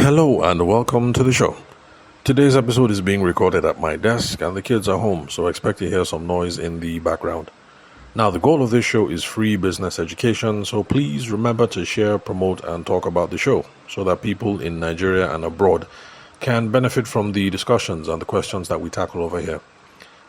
Hello and welcome to the show. Today's episode is being recorded at my desk and the kids are home, so expect to hear some noise in the background. Now, the goal of this show is free business education, so please remember to share, promote, and talk about the show so that people in Nigeria and abroad can benefit from the discussions and the questions that we tackle over here.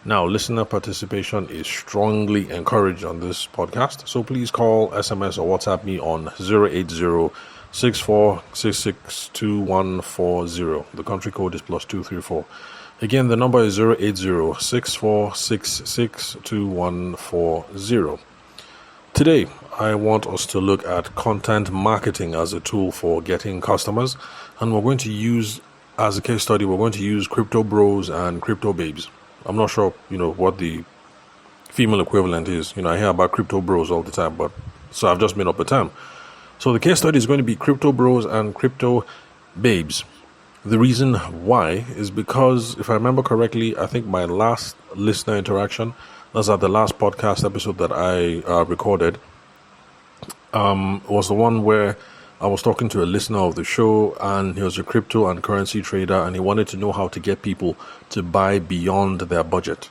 Now, listener participation is strongly encouraged on this podcast, so please call, SMS, or WhatsApp me on 080-6466-2140. The country code is +234. Again, the number is 080-6466-2140. Today, I want us to look at content marketing as a tool for getting customers, and we're going to use, as a case study, we're going to use crypto bros and crypto babes. I'm not sure, what the female equivalent is. I hear about crypto bros all the time, so I've just made up a term. So the case study is going to be crypto bros and crypto babes. The reason why is because, if I remember correctly, I think my last listener interaction, that's at the last podcast episode that I recorded, was the one where I was talking to a listener of the show, and he was a crypto and currency trader, and he wanted to know how to get people to buy beyond their budget.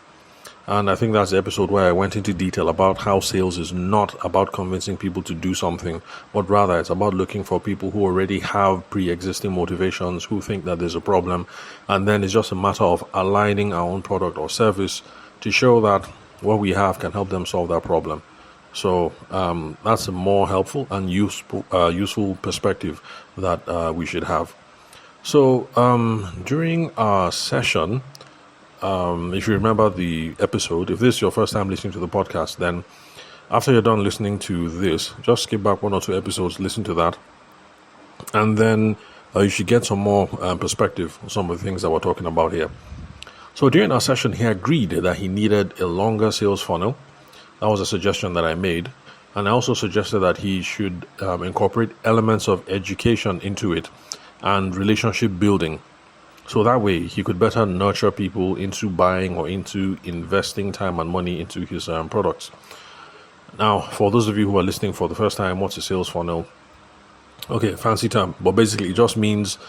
And I think that's the episode where I went into detail about how sales is not about convincing people to do something, but rather it's about looking for people who already have pre-existing motivations, who think that there's a problem, and then it's just a matter of aligning our own product or service to show that what we have can help them solve that problem. So that's a more helpful and useful perspective that we should have. So during our session, if you remember the episode, if this is your first time listening to the podcast, then after you're done listening to this, just skip back 1 or 2 episodes, listen to that, and then you should get some more perspective on some of the things that we're talking about here. So during our session, he agreed that he needed a longer sales funnel. That was a suggestion that I made. And I also suggested that he should incorporate elements of education into it and relationship building. So that way he could better nurture people into buying or into investing time and money into his products. Now, for those of you who are listening for the first time, what's a sales funnel? Okay, fancy term. But basically it just means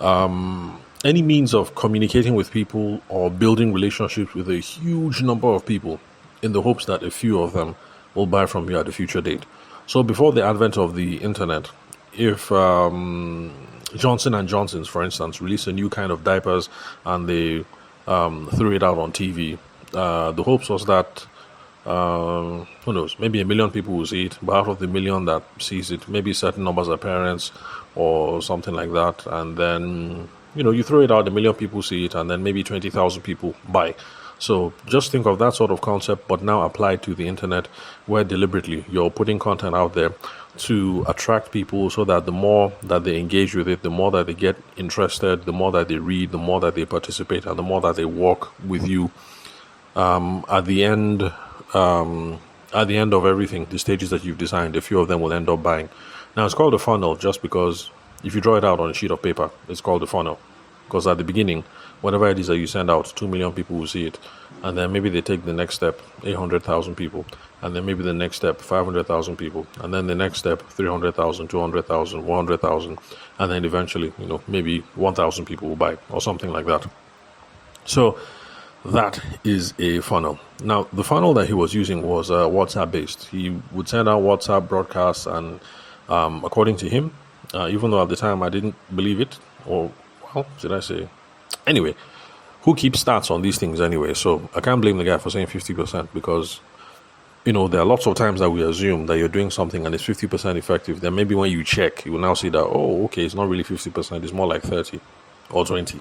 any means of communicating with people or building relationships with a huge number of people, in the hopes that a few of them will buy from you at a future date. So before the advent of the internet, if Johnson & Johnson's, for instance, released a new kind of diapers and they threw it out on TV, the hopes was that, who knows, maybe 1 million people will see it, but out of the 1 million that sees it, maybe certain numbers are parents or something like that, and then, you throw it out, 1 million people see it, and then maybe 20,000 people buy. So just think of that sort of concept, but now applied to the internet, where deliberately you're putting content out there to attract people so that the more that they engage with it, the more that they get interested, the more that they read, the more that they participate, and the more that they work with you. At the end of everything, the stages that you've designed, a few of them will end up buying. Now, it's called a funnel just because if you draw it out on a sheet of paper, it's called a funnel. Because at the beginning, whatever it is that you send out, 2 million people will see it. And then maybe they take the next step, 800,000 people. And then maybe the next step, 500,000 people. And then the next step, 300,000, 200,000, 100,000. And then eventually, maybe 1,000 people will buy or something like that. So that is a funnel. Now, the funnel that he was using was WhatsApp based. He would send out WhatsApp broadcasts, and according to him, even though at the time I didn't believe it, or did I say? Anyway, who keeps stats on these things anyway? So I can't blame the guy for saying 50% because, there are lots of times that we assume that you're doing something and it's 50% effective. Then maybe when you check, you will now see that, it's not really 50%. It's more like 30 or 20.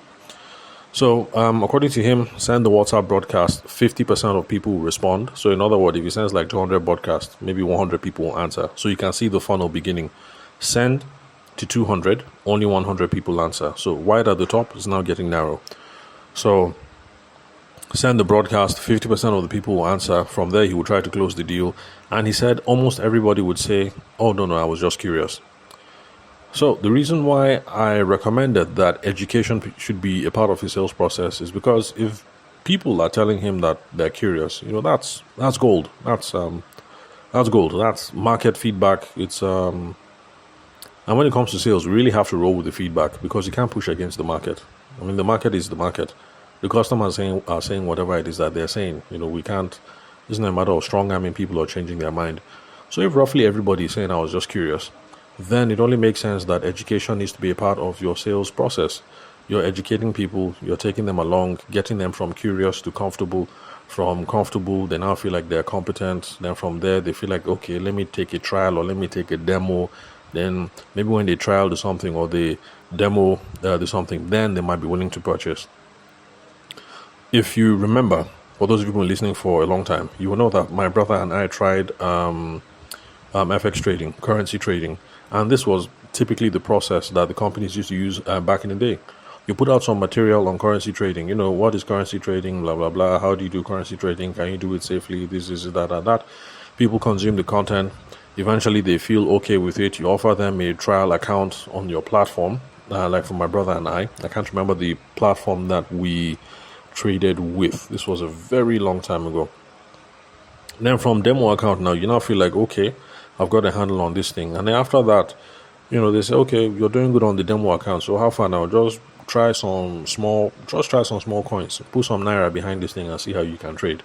So according to him, send the WhatsApp broadcast, 50% of people will respond. So in other words, if he sends like 200 broadcasts, maybe 100 people will answer. So you can see the funnel beginning. Send to 200, only 100 people answer. So wide at the top is now getting narrow. So send the broadcast, 50% of the people will answer. From there, he will try to close the deal. And he said almost everybody would say, oh, no, I was just curious. So the reason why I recommended that education should be a part of his sales process is because if people are telling him that they're curious, that's gold. That's gold. That's market feedback. It's And when it comes to sales, we really have to roll with the feedback because you can't push against the market. I mean, the market is the market. The customers are saying whatever it is that they're saying. We can't. It's not a matter of strong arming people or changing their mind. So if roughly everybody is saying, I was just curious, then it only makes sense that education needs to be a part of your sales process. You're educating people, you're taking them along, getting them from curious to comfortable. From comfortable, they now feel like they're competent. Then from there, they feel like, okay, let me take a trial or let me take a demo. Then maybe when they trial do something or they demo do something, then they might be willing to purchase. If you remember, for those of you who have been listening for a long time, you will know that my brother and I tried FX trading, currency trading. And this was typically the process that the companies used to use back in the day. You put out some material on currency trading. What is currency trading, blah, blah, blah. How do you do currency trading? Can you do it safely? This is that. People consume the content. Eventually, they feel okay with it. You offer them a trial account on your platform. Like for my brother and I can't remember the platform that we traded with. This was a very long time ago. Then from demo account now, you now feel like, okay, I've got a handle on this thing. And then after that, they say, okay, you're doing good on the demo account. So how far now? Just try some small coins. Put some naira behind this thing and see how you can trade.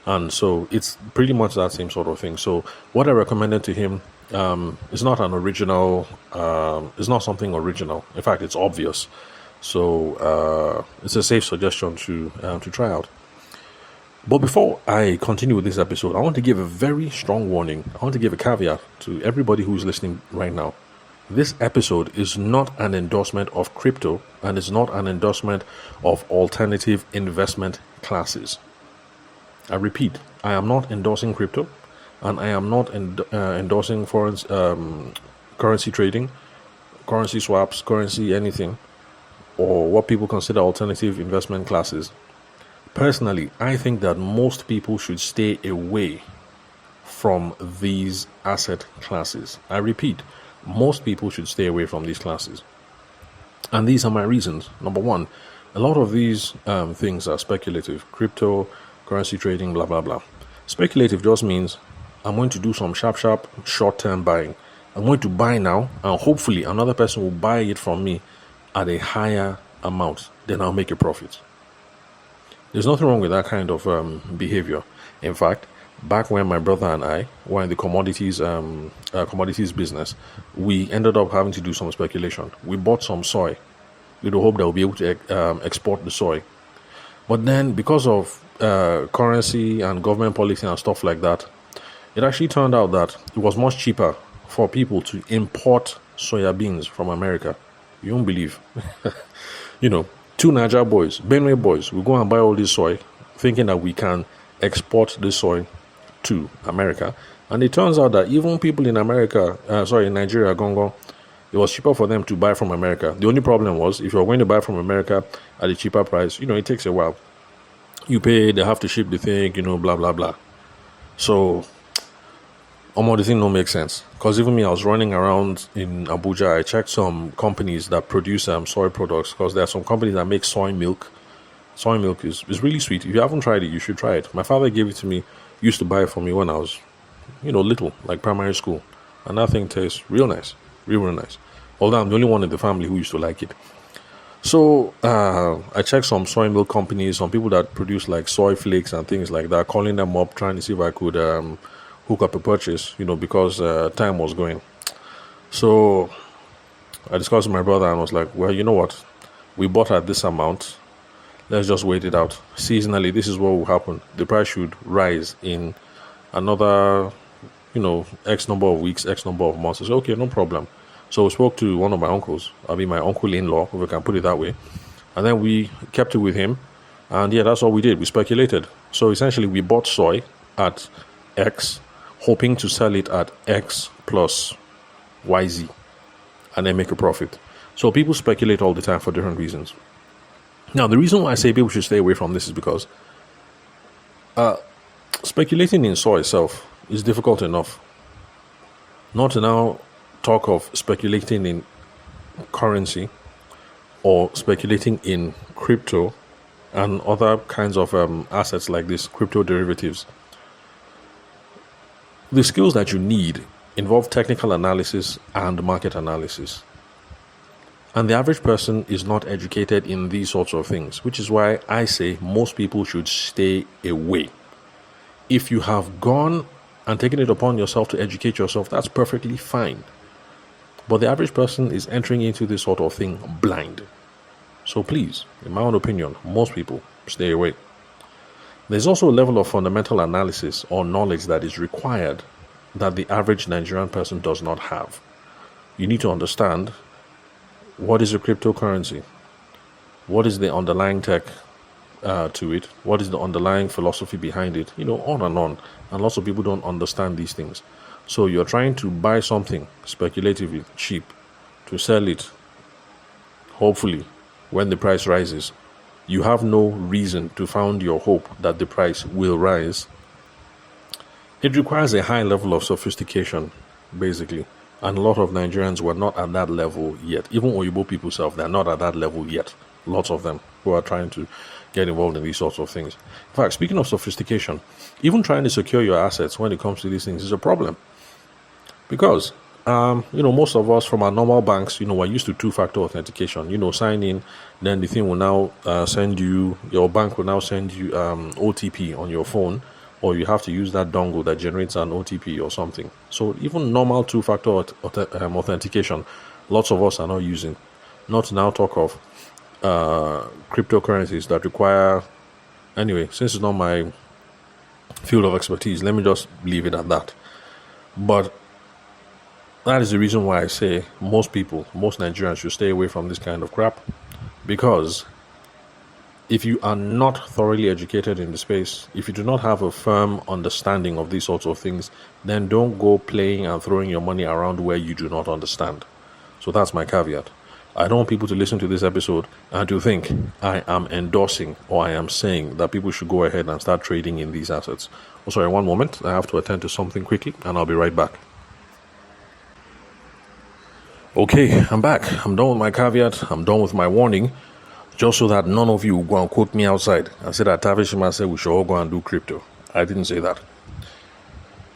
And so it's pretty much that same sort of thing. So what I recommended to him is not an original. It's not something original. In fact, it's obvious. So it's a safe suggestion to try out. But before I continue with this episode, I want to give a very strong warning. I want to give a caveat to everybody who's listening right now. This episode is not an endorsement of crypto and is not an endorsement of alternative investment classes. I repeat, I am not endorsing crypto and I am not endorsing foreign currency trading, currency swaps, currency anything, or what people consider alternative investment classes. Personally, I think that most people should stay away from these asset classes. I repeat, most people should stay away from these classes. And these are my reasons. Number one, a lot of these things are speculative. Crypto, currency trading, blah, blah, blah. Speculative just means I'm going to do some sharp, short-term buying. I'm going to buy now, and hopefully another person will buy it from me at a higher amount. Then I'll make a profit. There's nothing wrong with that kind of behavior. In fact, back when my brother and I were in the commodities business, we ended up having to do some speculation. We bought some soy with the hope that we'll be able to export the soy. But then because of currency and government policy and stuff like that, it actually turned out that it was much cheaper for people to import soya beans from America. You won't believe. Two Niger boys, Benue boys, we go and buy all this soy, thinking that we can export this soy to America. And it turns out that even people in America, in Nigeria, Gongo, it was cheaper for them to buy from America. The only problem was, if you're going to buy from America at a cheaper price, it takes a while. You pay, they have to ship the thing, blah, blah, blah. So, the thing don't make sense. Because even me, I was running around in Abuja, I checked some companies that produce soy products, because there are some companies that make soy milk. Soy milk is really sweet. If you haven't tried it, you should try it. My father gave it to me, used to buy it for me when I was, little, like primary school. And that thing tastes real nice, real nice. Although I'm the only one in the family who used to like it. So I checked some soy milk companies, some people that produce like soy flakes and things like that, calling them up, trying to see if I could hook up a purchase, because time was going. So I discussed with my brother and was like, well, you know what? We bought at this amount. Let's just wait it out. Seasonally, this is what will happen. The price should rise in another, X number of weeks, X number of months. I said, okay, no problem. So we spoke to one of my uncles, my uncle-in-law, if we can put it that way. And then we kept it with him. And yeah, that's all we did. We speculated. So essentially, we bought soy at X, hoping to sell it at X plus YZ, and then make a profit. So people speculate all the time for different reasons. Now, the reason why I say people should stay away from this is because speculating in soy itself is difficult enough. Not to now talk of speculating in currency or speculating in crypto and other kinds of assets like this, crypto derivatives. The skills that you need involve technical analysis and market analysis. And the average person is not educated in these sorts of things, which is why I say most people should stay away. If you have gone and taken it upon yourself to educate yourself, that's perfectly fine. But the average person is entering into this sort of thing blind. So please, in my own opinion, most people stay away. There's also a level of fundamental analysis or knowledge that is required that the average Nigerian person does not have. You need to understand what is a cryptocurrency, what is the underlying tech to it, what is the underlying philosophy behind it, on and on. And lots of people don't understand these things. So you're trying to buy something speculatively cheap to sell it, hopefully, when the price rises. You have no reason to found your hope that the price will rise. It requires a high level of sophistication, basically. And a lot of Nigerians were not at that level yet. Even Oyibo people self, they're not at that level yet. Lots of them who are trying to get involved in these sorts of things. In fact, speaking of sophistication, even trying to secure your assets when it comes to these things is a problem. Because, most of us from our normal banks, we're used to two-factor authentication. Sign in, then the thing will now your bank will now send you OTP on your phone, or you have to use that dongle that generates an OTP or something. So even normal two-factor authentication, lots of us are not using. Not to now talk of cryptocurrencies that require... Anyway, since it's not my field of expertise, let me just leave it at that. But that is the reason why I say most Nigerians should stay away from this kind of crap. Because if you are not thoroughly educated in the space, if you do not have a firm understanding of these sorts of things, then don't go playing and throwing your money around where you do not understand. So that's my caveat. I don't want people to listen to this episode and to think I am endorsing or I am saying that people should go ahead and start trading in these assets. Oh, sorry, one moment. I have to attend to something quickly and I'll be right back. Okay, I'm back. I'm done with my caveat. I'm done with my warning. Just so that none of you will go and quote me outside and say that Tavishima said we should all go and do crypto. I didn't say that.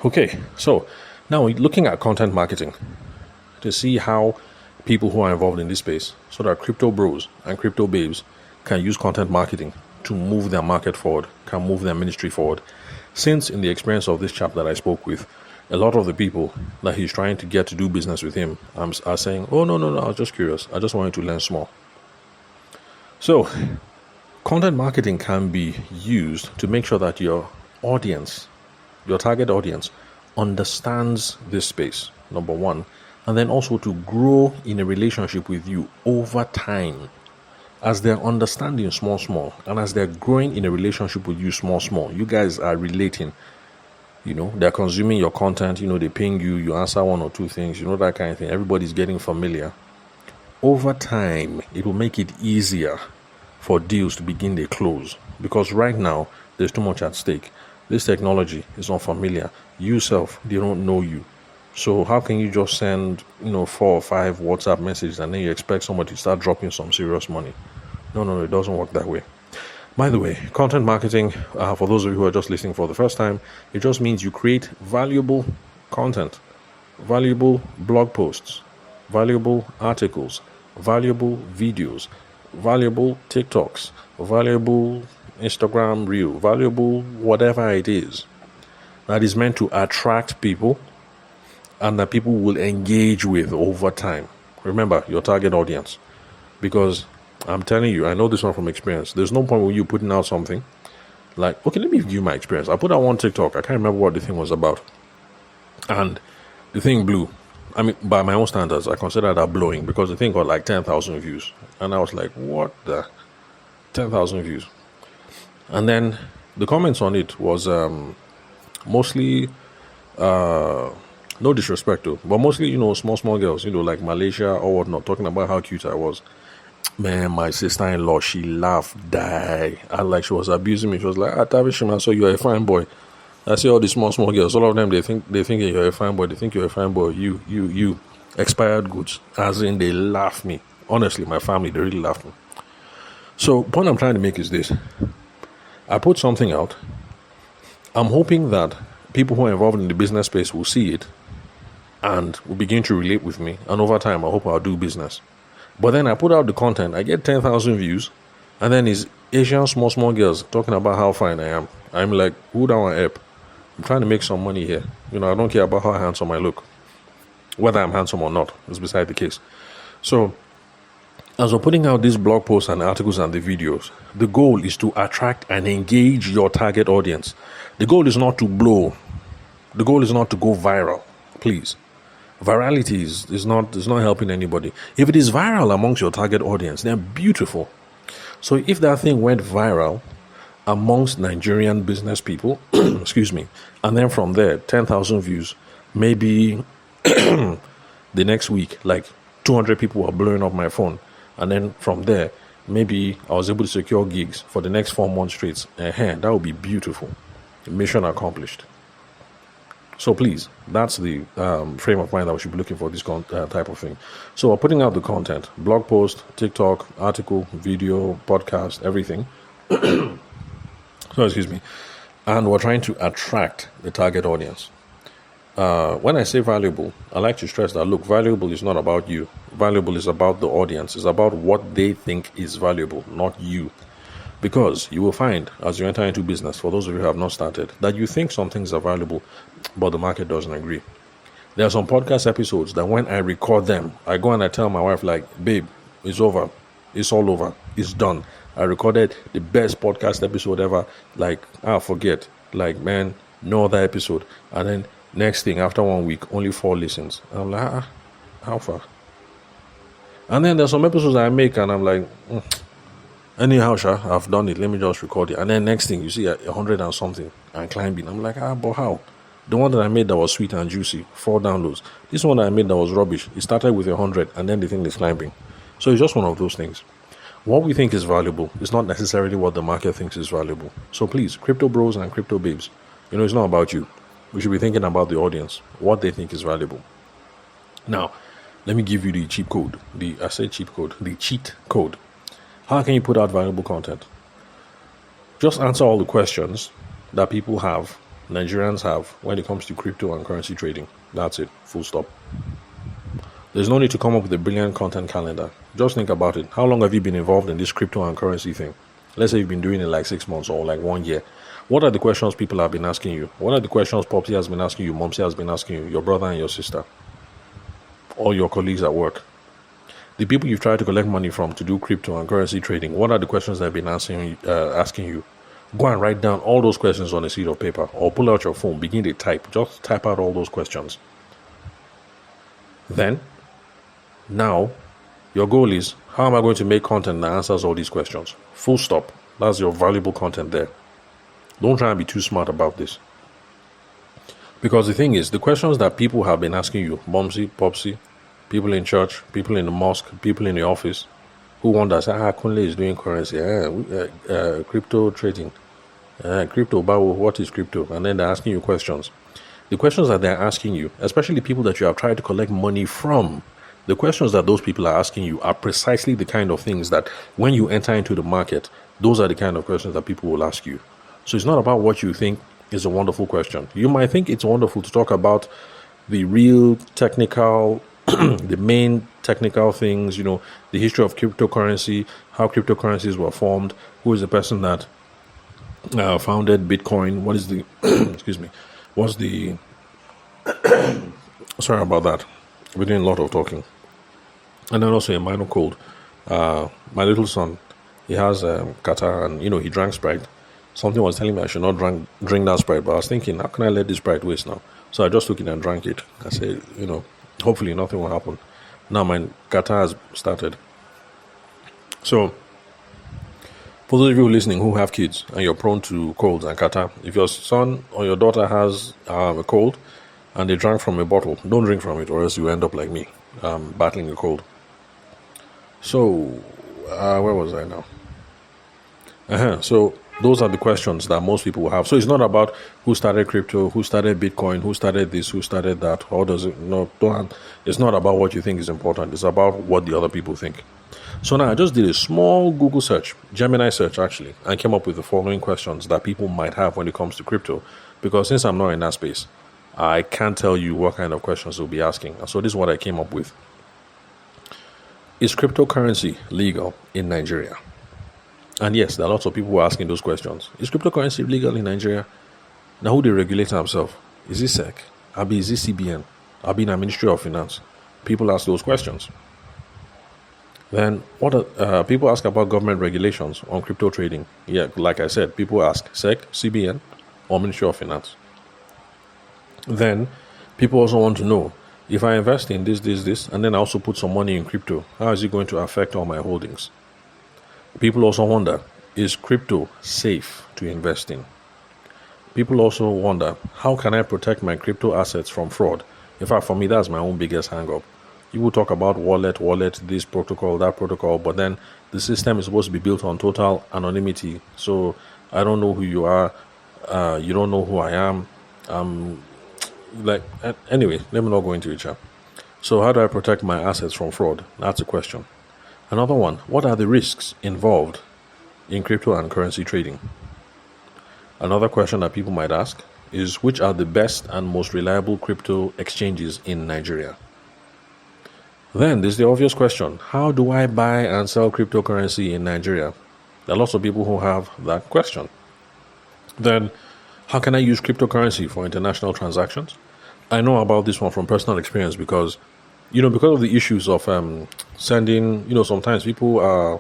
Okay, so now looking at content marketing to see how people who are involved in this space, so that crypto bros and crypto babes can use content marketing to move their market forward, can move their ministry forward. Since in the experience of this chap that I spoke with, a lot of the people that he's trying to get to do business with him are saying, oh, no, I was just curious. I just wanted to learn small. So, content marketing can be used to make sure that your audience, your target audience, understands this space, number one, and then also to grow in a relationship with you over time. As they're understanding small, and as they're growing in a relationship with you small, you guys are relating. They're consuming your content, they ping you, you answer one or two things, that kind of thing. Everybody's getting familiar. Over time, it will make it easier for deals to begin to close. Because right now, there's too much at stake. This technology is not familiar. You self, they don't know you. So how can you just send, 4 or 5 WhatsApp messages and then you expect somebody to start dropping some serious money? No, it doesn't work that way. By the way, content marketing, for those of you who are just listening for the first time, it just means you create valuable content, valuable blog posts, valuable articles, valuable videos, valuable TikToks, valuable Instagram reel, valuable whatever it is that is meant to attract people and that people will engage with over time. Remember, your target audience. Because I'm telling you, I know this one from experience. There's no point when you putting out something like, okay, let me give you my experience. I put out one TikTok. I can't remember what the thing was about. And the thing blew. I mean, by my own standards, I consider that blowing because the thing got like 10,000 views. And I was like, what the? 10,000 views. And then the comments on it was mostly, no disrespect though, but mostly, small girls, like Malaysia or whatnot, talking about how cute I was. Man, my sister-in-law, she laughed, die. And like she was abusing me. She was like, Tavishima, so you're a fine boy. I see all these small girls. All of them, they think you're a fine boy. They think you're a fine boy. You expired goods. As in, they laugh me. Honestly, my family, they really laughed me. So, point I'm trying to make is this. I put something out. I'm hoping that people who are involved in the business space will see it and will begin to relate with me. And over time, I hope I'll do business. But then I put out the content, I get 10,000 views, and then it's Asian small girls talking about how fine I am. I'm like, who do I want to help? I'm trying to make some money here. I don't care about how handsome I look. Whether I'm handsome or not is beside the case. So, as we're putting out these blog posts and articles and the videos, the goal is to attract and engage your target audience. The goal is not to blow. The goal is not to go viral. Please. Virality is not helping anybody. If it is viral amongst your target audience, they're beautiful. So if that thing went viral amongst Nigerian business people, excuse me, and then from there, 10,000 views, maybe the next week, like 200 people were blowing up my phone. And then from there, maybe I was able to secure gigs for the next 4 months straight. That would be beautiful. Mission accomplished. So please, that's the frame of mind that we should be looking for this type of thing. So we're putting out the content, blog post, TikTok, article, video, podcast, everything. So excuse me. And we're trying to attract the target audience. When I say valuable, I like to stress that, look, valuable is not about you. Valuable is about the audience. It's about what they think is valuable, not you. Because you will find, as you enter into business, for those of you who have not started, that you think some things are valuable, but the market doesn't agree. There are some podcast episodes that when I record them, I go and I tell my wife, like, babe, it's over. It's all over. It's done. I recorded the best podcast episode ever. Like, forget. Like, man, no other episode. And then next thing, after 1 week, only 4 listens. And I'm like, how far? And then there's some episodes I make and I'm like, anyhow, I've done it. Let me just record it. And then next thing, you see 100 and something and climbing. I'm like, but how? The one that I made that was sweet and juicy, 4 downloads. This one that I made that was rubbish, it started with 100 and then the thing is climbing. So it's just one of those things. What we think is valuable is not necessarily what the market thinks is valuable. So please, crypto bros and crypto babes, it's not about you. We should be thinking about the audience, what they think is valuable. Now, let me give you the cheat code. The cheat code. How can you put out valuable content? Just answer all the questions that people have, Nigerians have, when it comes to crypto and currency trading. That's it. Full stop. There's no need to come up with a brilliant content calendar. Just think about it. How long have you been involved in this crypto and currency thing? Let's say you've been doing it like 6 months or like 1 year. What are the questions people have been asking you? What are the questions Popsy has been asking you, Momsy has been asking you, your brother and your sister, or your colleagues at work? The people you've tried to collect money from to do crypto and currency trading, what are the questions they've been asking you? Go and write down all those questions on a sheet of paper or pull out your phone, begin to type. Just type out all those questions. Then, now, your goal is, how am I going to make content that answers all these questions? Full stop. That's your valuable content there. Don't try and be too smart about this. Because the thing is, the questions that people have been asking you, Momsy, Popsy, people in church, people in the mosque, people in the office, who wonder, say, Kunle is doing currency, crypto trading, crypto, what is crypto? And then they're asking you questions. The questions that they're asking you, especially the people that you have tried to collect money from, the questions that those people are asking you are precisely the kind of things that when you enter into the market, those are the kind of questions that people will ask you. So it's not about what you think is a wonderful question. You might think it's wonderful to talk about the real technical, the main technical things, the history of cryptocurrency, how cryptocurrencies were formed, who is the person that founded Bitcoin, what is the, sorry about that. We're doing a lot of talking. And then also a minor cold. My little son, he has Qatar and, he drank Sprite. Something was telling me I should not drink that Sprite, but I was thinking, how can I let this Sprite waste now? So I just took it and drank it. I said, hopefully nothing will happen. Now my Qatar has started. So, for those of you listening who have kids and you're prone to colds and Qatar, if your son or your daughter has a cold and they drank from a bottle, don't drink from it or else you end up like me, battling a cold. So, where was I now? So, those are the questions that most people will have. So it's not about who started crypto, who started Bitcoin, who started this, who started that. How does it? It's not about what you think is important. It's about what the other people think. So now I just did a small Google search, Gemini search actually, and came up with the following questions that people might have when it comes to crypto. Because since I'm not in that space, I can't tell you what kind of questions they'll be asking. So this is what I came up with. Is cryptocurrency legal in Nigeria? And yes, there are lots of people who are asking those questions. Is cryptocurrency legal in Nigeria? Now, who they regulate themselves? Is it SEC? Abi, is it CBN? Abi, in Ministry of Finance? People ask those questions. Then, people ask about government regulations on crypto trading? Yeah, like I said, people ask SEC, CBN, or Ministry of Finance. Then, people also want to know, if I invest in this, and then I also put some money in crypto, how is it going to affect all my holdings? People also wonder, is crypto safe to invest in? People also wonder, how can I protect my crypto assets from fraud? In fact, for me, that's my own biggest hang-up. People talk about wallet, this protocol, that protocol, but then the system is supposed to be built on total anonymity. So I don't know who you are. You don't know who I am. Anyway, let me not go into it, chap. So how do I protect my assets from fraud? That's a question. Another one, what are the risks involved in crypto and currency trading? Another question that people might ask is, which are the best and most reliable crypto exchanges in Nigeria? Then there's the obvious question, how do I buy and sell cryptocurrency in Nigeria? There are lots of people who have that question. Then, how can I use cryptocurrency for international transactions? I know about this one from personal experience because of the issues of sending, sometimes people are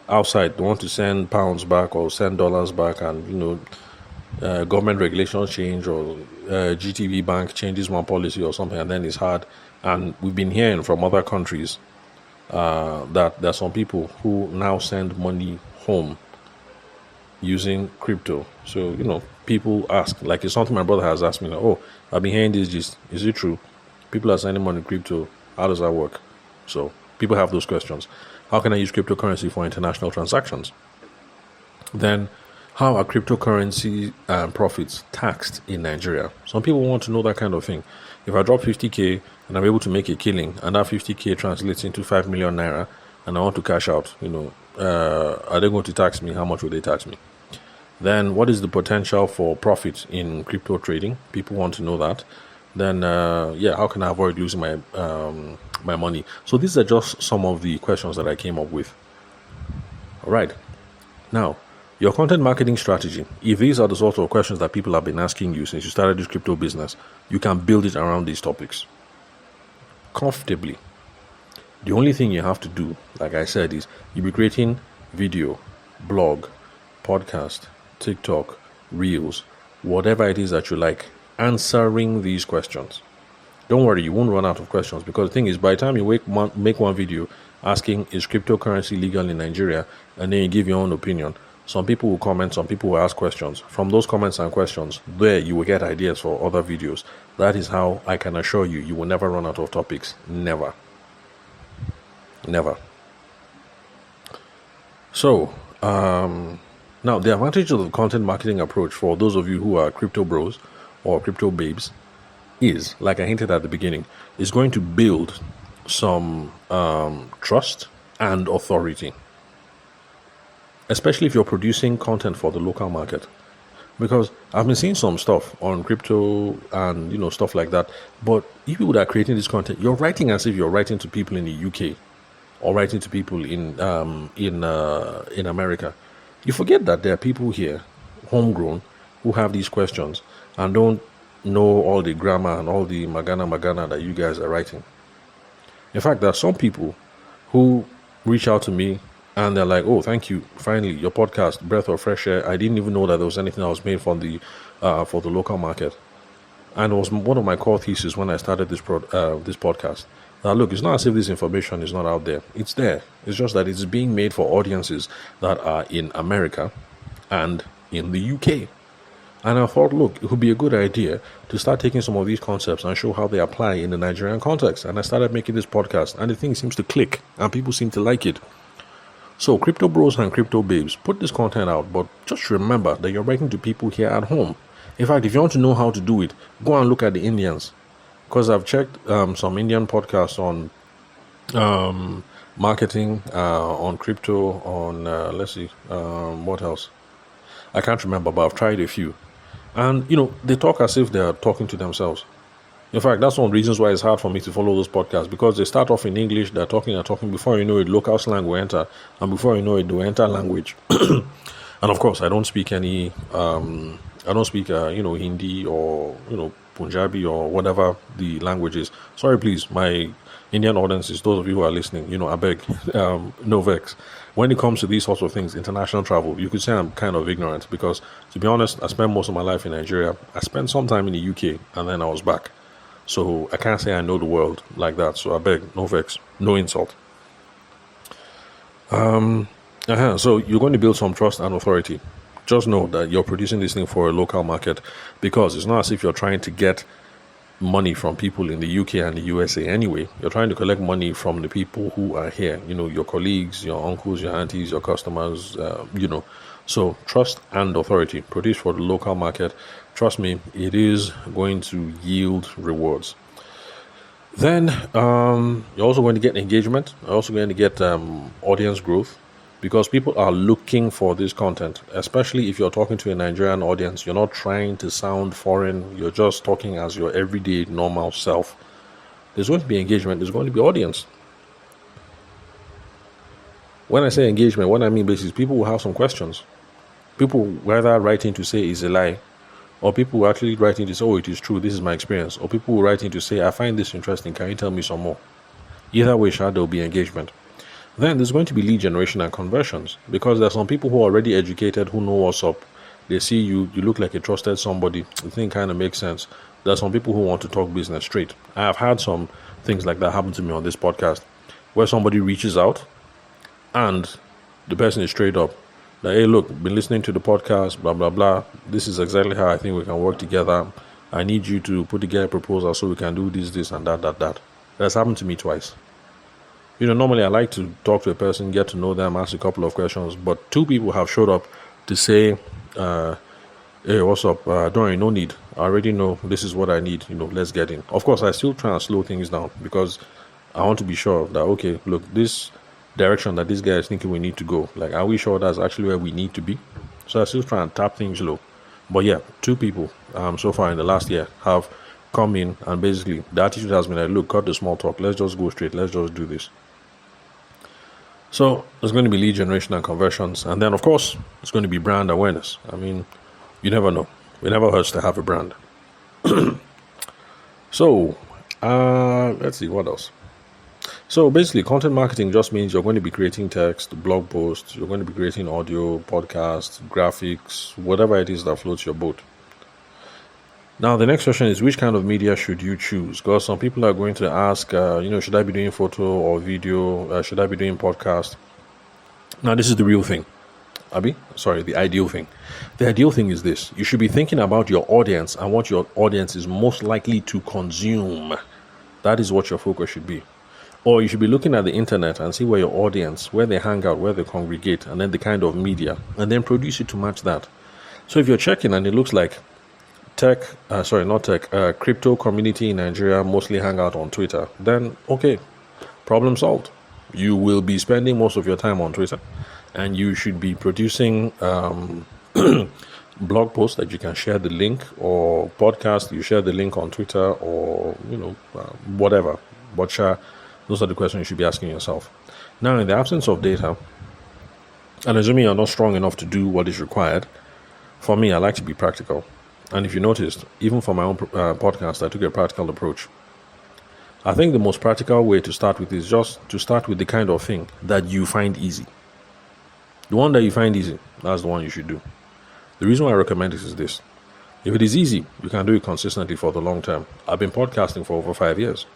outside, they want to send pounds back or send dollars back, and, government regulations change, or GTB Bank changes one policy or something, and then it's hard. And we've been hearing from other countries that there are some people who now send money home using crypto. So, people ask, like it's something my brother has asked me, like, oh, I've been hearing this gist. Is it true? People are sending money crypto. How does that work? So people have those questions. How can I use cryptocurrency for international transactions? Then, how are cryptocurrency profits taxed in Nigeria? Some people want to know that kind of thing. If I drop 50K and I'm able to make a killing, and that 50K translates into 5 million naira, and I want to cash out, are they going to tax me? How much will they tax me? Then, what is the potential for profit in crypto trading? People want to know that. Then, how can I avoid losing my money? So these are just some of the questions that I came up with. All right. Now, your content marketing strategy. If these are the sort of questions that people have been asking you since you started this crypto business, you can build it around these topics comfortably. The only thing you have to do, like I said, is you'll be creating video, blog, podcast, TikTok, Reels, whatever it is that you like, answering these questions. Don't worry, you won't run out of questions, because the thing is, by the time you make one video asking, is cryptocurrency legal in Nigeria, and then you give your own opinion, some people will comment, some people will ask questions. From those comments and questions, there you will get ideas for other videos. That is how I can assure you, you will never run out of topics. Never. Never. So, now the advantage of the content marketing approach for those of you who are crypto bros or crypto babes is, like I hinted at the beginning, is going to build some trust and authority, especially if you're producing content for the local market. Because I've been seeing some stuff on crypto and stuff like that, but you people that are creating this content, you're writing as if you're writing to people in the UK or writing to people in America. You forget that there are people here, homegrown, who have these questions and don't know all the grammar and all the magana that you guys are writing. In fact, there are some people who reach out to me and they're like, oh, thank you, finally, your podcast, Breath of Fresh Air. I didn't even know that there was anything that was made for the local market. And it was one of my core theses when I started this podcast. Now, look, it's not as if this information is not out there. It's there. It's just that it's being made for audiences that are in America and in the UK. And I thought, look, it would be a good idea to start taking some of these concepts and show how they apply in the Nigerian context. And I started making this podcast, and the thing seems to click, and people seem to like it. So, crypto bros and crypto babes, put this content out, but just remember that you're writing to people here at home. In fact, if you want to know how to do it, go and look at the Indians. Because I've checked some Indian podcasts on marketing, on crypto, on, what else? I can't remember, but I've tried a few. And, they talk as if they are talking to themselves. In fact, that's one of the reasons why it's hard for me to follow those podcasts, because they start off in English, they're talking and talking. Before you know it, local slang will enter, and before you know it, they will enter language. And of course, I don't speak Hindi or, Punjabi or whatever the language is. Sorry, please, my Indian audiences, those of you who are listening, I beg, no vex. When it comes to these sorts of things, international travel, you could say I'm kind of ignorant because, to be honest, I spent most of my life in Nigeria. I spent some time in the UK, and then I was back. So I can't say I know the world like that. So I beg, no vex, no insult. So you're going to build some trust and authority. Just know that you're producing this thing for a local market, because it's not as if you're trying to get money from people in the UK and the USA anyway. You're trying to collect money from the people who are here, your colleagues, your uncles, your aunties, your customers, So trust and authority produced for the local market. Trust me, it is going to yield rewards. Then you're also going to get engagement. You're also going to get audience growth, because people are looking for this content, especially if you're talking to a Nigerian audience. You're not trying to sound foreign. You're just talking as your everyday normal self. There's going to be engagement. There's going to be audience. When I say engagement, what I mean basically is people will have some questions. People whether writing to say is a lie, or people will actually writing to say, oh, it is true, this is my experience, or people will writing to say, I find this interesting, can you tell me some more? Either way, there will be engagement. Then there's going to be lead generation and conversions, because there's some people who are already educated, who know what's up. They see you look like a trusted somebody. The thing kind of makes sense. There's some people who want to talk business straight. I have had some things like that happen to me on this podcast, where somebody reaches out and the person is straight up. Like, hey, look, been listening to the podcast, blah, blah, blah. This is exactly how I think we can work together. I need you to put together a proposal so we can do this, and that. That's happened to me twice. Normally I like to talk to a person, get to know them, ask a couple of questions, but two people have showed up to say, hey, what's up? Don't worry, no need. I already know this is what I need. Let's get in. Of course, I still try and slow things down, because I want to be sure that, okay, look, this direction that this guy is thinking we need to go, like, are we sure that's actually where we need to be? So I still try and tap things low. But yeah, two people so far in the last year have come in, and basically the attitude has been like, look, cut the small talk, let's just go straight, let's just do this. So there's going to be lead generation and conversions, and then of course it's going to be brand awareness. I mean, you never know, it never hurts to have a brand. So let's see what else. So basically, content marketing just means you're going to be creating text, blog posts, you're going to be creating audio, podcasts, graphics, whatever it is that floats your boat. Now, the next question is, which kind of media should you choose? Because some people are going to ask, should I be doing photo or video? Should I be doing podcast? Now, this is the real thing. The ideal thing. The ideal thing is this. You should be thinking about your audience and what your audience is most likely to consume. That is what your focus should be. Or you should be looking at the internet and see where your audience, where they hang out, where they congregate, and then the kind of media, and then produce it to match that. So if you're checking and it looks like crypto community in Nigeria mostly hang out on Twitter, then okay, problem solved. You will be spending most of your time on Twitter, and you should be producing blog posts that you can share the link, or podcast, you share the link on Twitter, or whatever. But those are the questions you should be asking yourself. Now, in the absence of data, and assuming you're not strong enough to do what is required, for me, I like to be practical. And if you noticed, even for my own podcast, I took a practical approach. I think the most practical way to start with is just to start with the kind of thing that you find easy. The one that you find easy, that's the one you should do. The reason why I recommend this is this. If it is easy, you can do it consistently for the long term. I've been podcasting for over 5 years.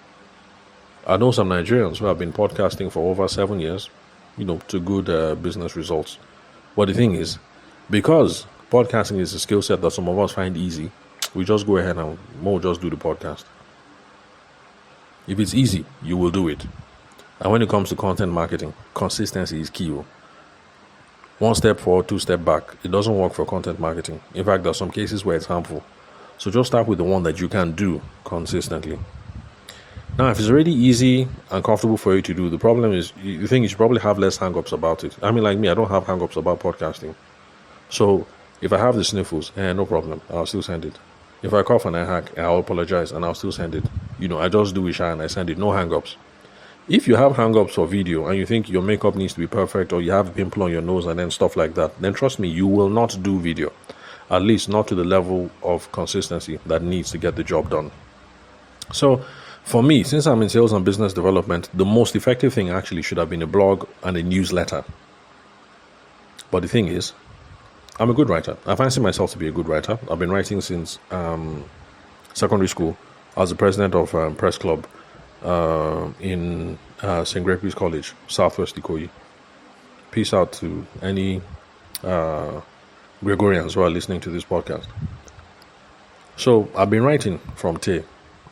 I know some Nigerians who have been podcasting for over 7 years, to good business results. But the thing is, because podcasting is a skill set that some of us find easy, we just go ahead and we'll just do the podcast. If it's easy, you will do it. And when it comes to content marketing, consistency is key. One step forward, two step back. It doesn't work for content marketing. In fact, there are some cases where it's harmful. So just start with the one that you can do consistently. Now, if it's already easy and comfortable for you to do, the problem is, you think you should probably have less hang-ups about it. I mean, like me, I don't have hang-ups about podcasting. So If I have the sniffles, no problem, I'll still send it. If I cough and I hack, I'll apologize and I'll still send it. I just do it shy and I send it. No hang-ups. If you have hang-ups for video and you think your makeup needs to be perfect, or you have a pimple on your nose and then stuff like that, then trust me, you will not do video. At least not to the level of consistency that needs to get the job done. So for me, since I'm in sales and business development, the most effective thing actually should have been a blog and a newsletter. But the thing is, I'm a good writer. I fancy myself to be a good writer. I've been writing since secondary school. I was the president of press club in St. Gregory's College, Southwest Ikoyi. Peace out to any Gregorians who are listening to this podcast. So I've been writing from T.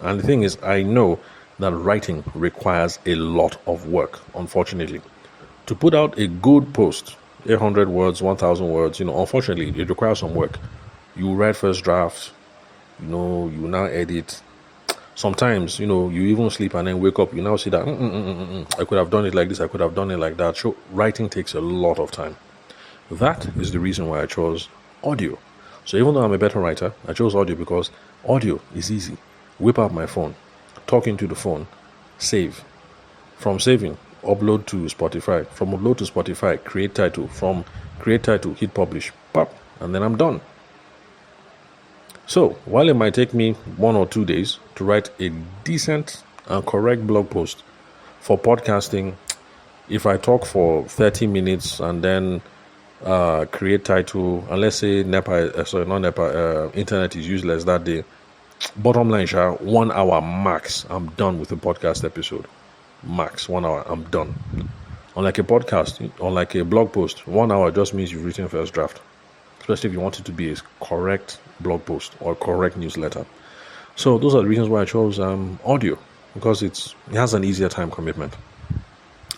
And the thing is, I know that writing requires a lot of work, unfortunately. To put out a good post, 800 words, 1,000 words, unfortunately, it requires some work. You write first drafts, you now edit. Sometimes, you even sleep and then wake up, you now see that, I could have done it like this, I could have done it like that. So writing takes a lot of time. That is the reason why I chose audio. So even though I'm a better writer, I chose audio because audio is easy. Whip out my phone, talk into the phone, save. From saving, upload to Spotify. From upload to Spotify, create title. From create title, hit publish. Pop, and then I'm done. So, while it might take me 1 or 2 days to write a decent and correct blog post for podcasting, if I talk for 30 minutes and then create title, and let's say internet is useless that day, bottom line, 1 hour max, I'm done with the podcast episode. Max 1 hour, I'm done. Unlike a podcast, unlike a blog post, 1 hour just means you've written first draft, especially if you want it to be a correct blog post or correct newsletter. So those are the reasons why I chose audio, because it has an easier time commitment.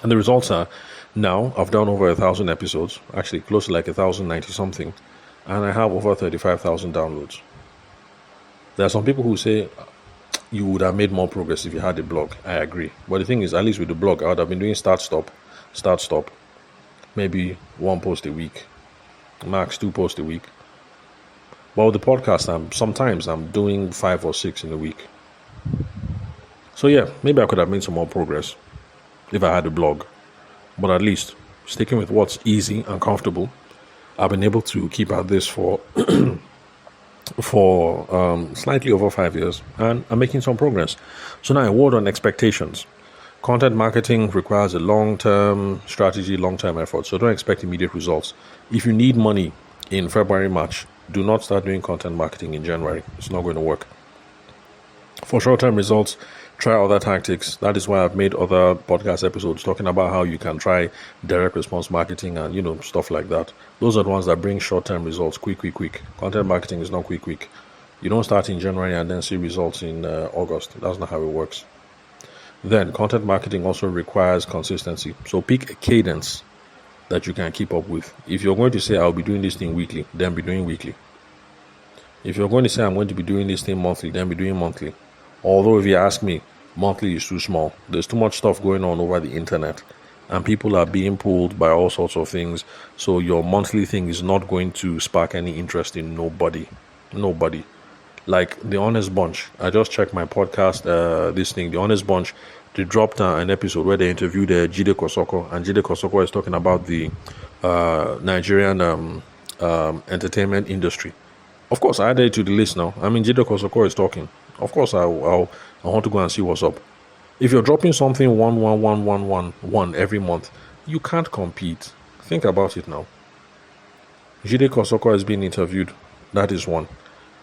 And the results are, now I've done over 1,000 episodes, actually close to like 1,090 something, and I have over 35,000 downloads. There are some people who say you would have made more progress if you had a blog. I agree. But the thing is, at least with the blog, I would have been doing start, stop, maybe 1 post a week, max 2 posts a week. But with the podcast, sometimes I'm doing 5 or 6 in a week. So yeah, maybe I could have made some more progress if I had a blog. But at least, sticking with what's easy and comfortable, I've been able to keep at this for slightly over 5 years, and I'm making some progress. So now, a word on expectations. Content marketing requires a long-term strategy, long-term effort, so don't expect immediate results. If you need money in February, March, do not start doing content marketing in January. It's not going to work. For short-term results, try other tactics. That is why I've made other podcast episodes talking about how you can try direct response marketing and, stuff like that. Those are the ones that bring short-term results, quick. Content marketing is not quick. You don't start in January and then see results in August. That's not how it works. Then, content marketing also requires consistency. So pick a cadence that you can keep up with. If you're going to say, I'll be doing this thing weekly, then be doing weekly. If you're going to say, I'm going to be doing this thing monthly, then be doing monthly. Although if you ask me, monthly is too small. There's too much stuff going on over the internet, and people are being pulled by all sorts of things. So your monthly thing is not going to spark any interest in nobody. Like The Honest Bunch. I just checked my podcast, The Honest Bunch. They dropped an episode where they interviewed Jide Kosoko, and Jide Kosoko is talking about the Nigerian entertainment industry. Of course, I added it to the list now. Jide Kosoko is talking. Of course, I want to go and see what's up. If you're dropping something one every month, you can't compete. Think about it now. Jide Kosoko has been interviewed. That is one.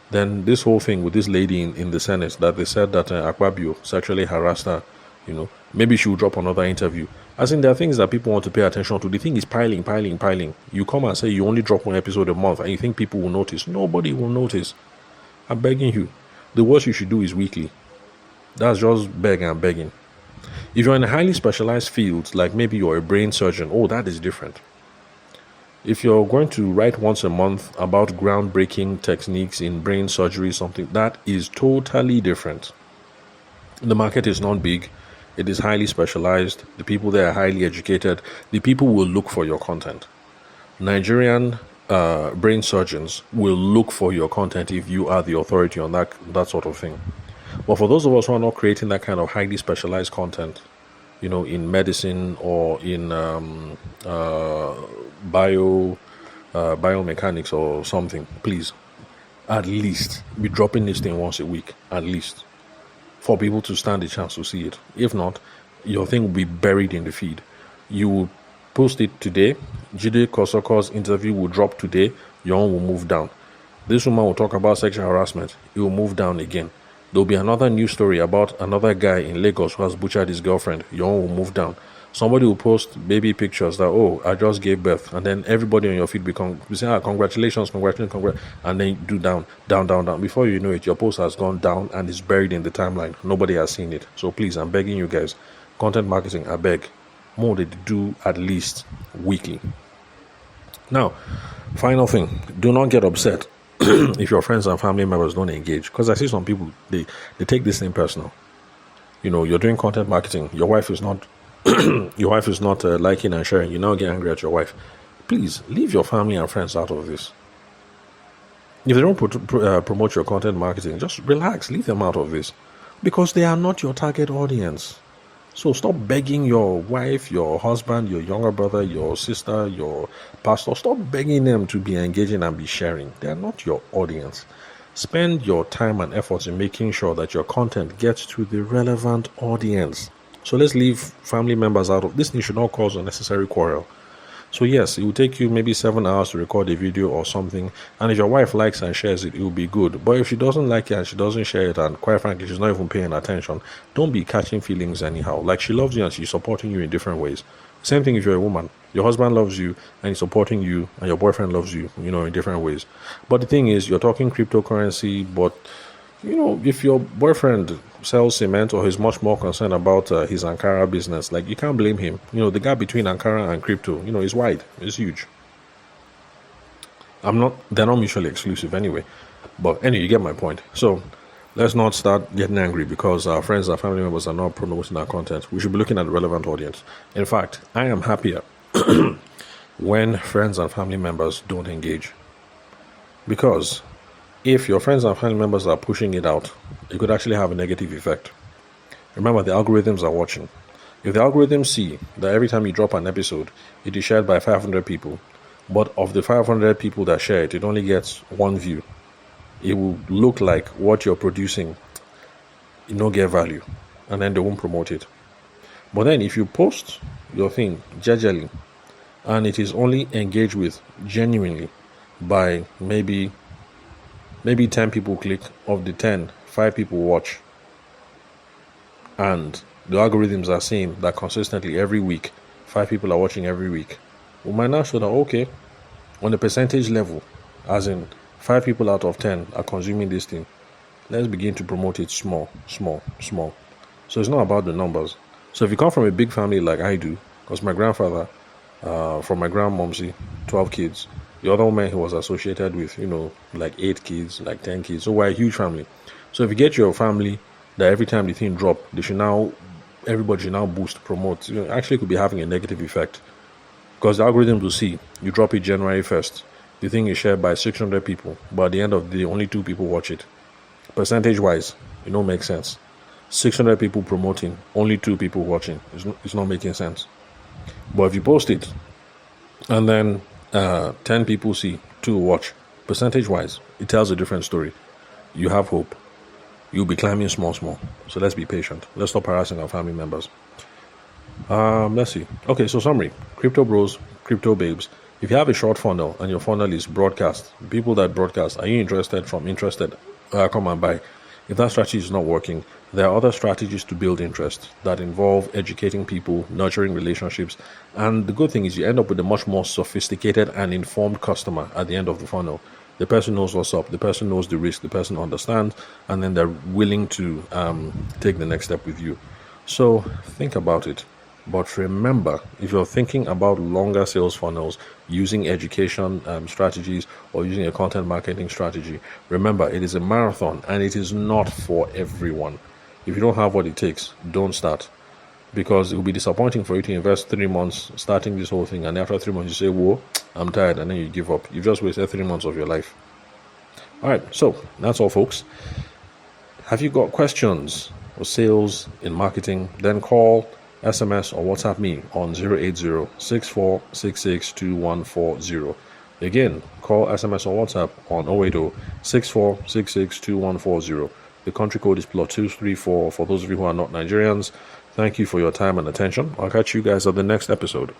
Then this whole thing with this lady in the Senate that they said that Akpabio sexually harassed her, maybe she will drop another interview. As in, there are things that people want to pay attention to. The thing is piling. You come and say you only drop 1 episode a month and you think people will notice. Nobody will notice. I'm begging you. The worst you should do is weekly. That's just begging. If you're in a highly specialized field, like maybe you're a brain surgeon, that is different. If you're going to write once a month about groundbreaking techniques in brain surgery, something, that is totally different. The market is not big. It is highly specialized. The people there are highly educated. The people will look for your content. Nigerian brain surgeons will look for your content if you are the authority on that sort of thing. But for those of us who are not creating that kind of highly specialized content, in medicine or in biomechanics or something, please, at least be dropping this thing once a week, at least, for people to stand a chance to see it. If not, your thing will be buried in the feed. You will post it today. Jide Kosoko's interview will drop today. Your own will move down. This woman will talk about sexual harassment. It will move down again. There'll be another news story about another guy in Lagos who has butchered his girlfriend. Your own will move down. Somebody will post baby pictures that, I just gave birth. And then everybody on your feed you say, congratulations, and then you do down. Before you know it, your post has gone down and is buried in the timeline. Nobody has seen it. So please, I'm begging you guys, content marketing, I beg, more to do at least weekly. Now, final thing, do not get upset if your friends and family members don't engage, because I see some people, they take this thing personal. You're doing content marketing, your wife is not liking and sharing, you now get angry at your wife. Please leave your family and friends out of this. If they don't promote your content marketing, just relax, leave them out of this, because they are not your target audience. So stop begging your wife, your husband, your younger brother, your sister, your pastor. Stop begging them to be engaging and be sharing. They are not your audience. Spend your time and efforts in making sure that your content gets to the relevant audience. So let's leave family members out of this. Thing should not cause unnecessary quarrel. So yes, it will take you maybe 7 hours to record a video or something, and if your wife likes and shares it, it will be good. But if she doesn't like it and she doesn't share it, and quite frankly she's not even paying attention, don't be catching feelings anyhow. Like, she loves you and she's supporting you in different ways. Same thing if you're a woman. Your husband loves you and he's supporting you, and your boyfriend loves you, in different ways. But the thing is, you're talking cryptocurrency, but if your boyfriend sells cement or is much more concerned about his Ankara business, like, you can't blame him. The gap between Ankara and crypto, is wide, it's huge. They're not mutually exclusive anyway. But anyway, you get my point. So let's not start getting angry because our friends, our family members are not promoting our content. We should be looking at the relevant audience. In fact, I am happier when friends and family members don't engage, because if your friends and family members are pushing it out, it could actually have a negative effect. Remember, the algorithms are watching. If the algorithms see that every time you drop an episode, it is shared by 500 people, but of the 500 people that share it, it only gets one view, it will look like what you're producing, you don't get value, and then they won't promote it. But then if you post your thing jejely, and it is only engaged with genuinely by maybe 10 people click, of the 10, 5 people watch, and the algorithms are seeing that consistently every week 5 people are watching every week, we might now show that, okay, on the percentage level, as in 5 people out of 10 are consuming this thing, let's begin to promote it small. So it's not about the numbers. So if you come from a big family like I do, because my grandfather, from my grandmomsy, 12 kids, the other woman he was associated with, like 8 kids, like 10 kids. So we're a huge family. So if you get your family that every time the thing drop, everybody should now boost, promote, actually could be having a negative effect. Because the algorithm will see, you drop it January 1st, the thing is shared by 600 people, but at the end of the day, only 2 people watch it. Percentage-wise, it don't make sense. 600 people promoting, only 2 people watching. It's not making sense. But if you post it, and then 10 people see, 2 watch, percentage-wise, it tells a different story. You have hope. You'll be climbing small. So let's be patient. Let's stop harassing our family members. Let's see. Okay, so summary. Crypto bros, crypto babes. If you have a short funnel and your funnel is broadcast, people that broadcast, are you interested? Come and buy. If that strategy is not working, there are other strategies to build interest that involve educating people, nurturing relationships, and the good thing is you end up with a much more sophisticated and informed customer at the end of the funnel. The person knows what's up, the person knows the risk, the person understands, and then they're willing to take the next step with you. So think about it. But remember, if you're thinking about longer sales funnels using education strategies or using a content marketing strategy, remember, it is a marathon and it is not for everyone. If you don't have what it takes, don't start. Because it will be disappointing for you to invest 3 months starting this whole thing, and after 3 months you say, whoa, I'm tired, and then you give up. You've just wasted 3 months of your life. All right, so that's all, folks. Have you got questions or sales in marketing? Then call, SMS, or WhatsApp me on 080-6466-2140. Again, call, SMS, or WhatsApp on 080-6466-2140. The country code is +234 for those of you who are not Nigerians. Thank you for your time and attention. I'll catch you guys at the next episode.